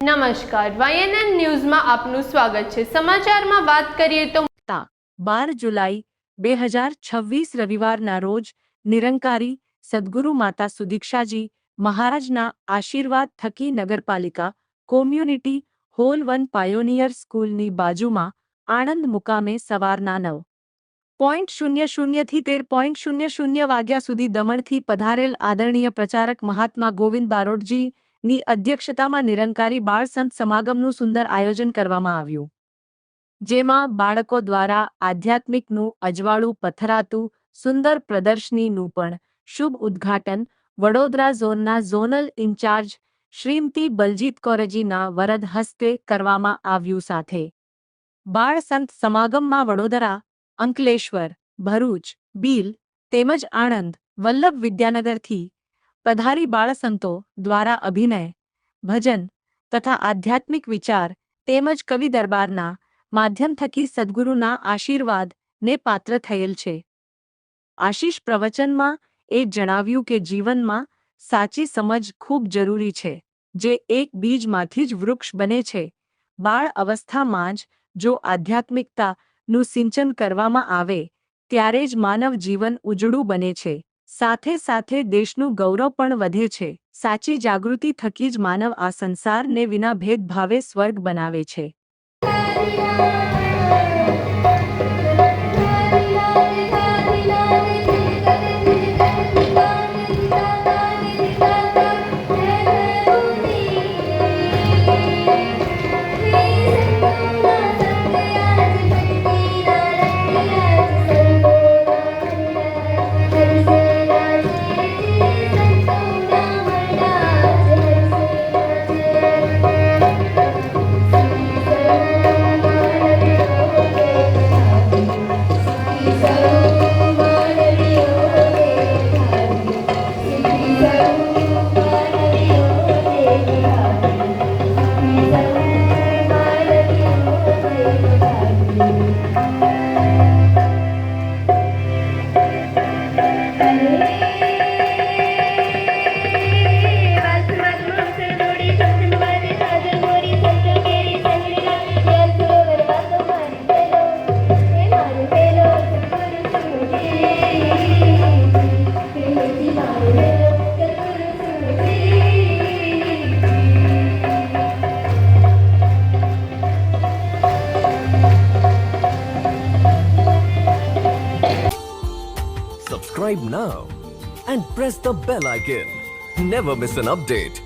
નમસ્કાર, YNN ન્યૂઝમાં આપનું સ્વાગત છે। સમાચારમાં વાત કરીએ તો 12 જુલાઈ 2026 રવિવારના રોજ નિરંકારી સદ્ગુરુ માતા સુદીક્ષાજી મહારાજના આશીર્વાદ થકી નગરપાલિકા કોમ્યુનિટી હોલ 1 પાયોનિયર સ્કૂલની બાજુમાં આણંદ મુકામે સવારના 9:00 થી 13:00 વાગ્યા સુધી દમણથી પધારેલ આદરણીય પ્રચારક મહાત્મા ગોવિંદ બારોટજી ની અધ્યક્ષતામાં નિરંકારી બાળ સંત સમાગમનું સુંદર આયોજન કરવામાં આવ્યું, જેમાં બાળકો દ્વારા આધ્યાત્મિકનું અજવાળું પથરાતું સુંદર પ્રદર્શનીનું પણ શુભ ઉદ્ઘાટન વડોદરા ઝોનના ઝોનલ ઇન્ચાર્જ શ્રીમતી બલજીત કૌરજીના વરદ હસ્તે કરવામાં આવ્યું। સાથે બાળ સંત સમાગમમાં વડોદરા, અંકલેશ્વર, ભરૂચ, બીલ તેમજ આણંદ, વલ્લભ વિદ્યાનગરથી પધારી બાળસંતો દ્વારા અભિનય, ભજન તથા આધ્યાત્મિક વિચાર તેમજ કવિ દરબારના માધ્યમ થકી સદ્ગુરુના આશીર્વાદ ને પાત્ર થયેલ છે। આશીષ પ્રવચનમાં એ જણાવ્યું કે જીવનમાં સાચી સમજ ખૂબ જરૂરી છે, જે એક બીજમાંથી જ વૃક્ષ બને છે। બાળ અવસ્થામાં જ જો આધ્યાત્મિકતાનું સિંચન કરવામાં આવે ત્યારે જ માનવ જીવન ઉજળું બને છે, સાથે સાથે દેશનું ગૌરવ પણ વધે છે। સાચી જાગૃતિ થકી જ માનવ આ સંસારને વિના ભેદભાવે સ્વર્ગ બનાવે છે। Subscribe now and press the bell icon. Never miss an update.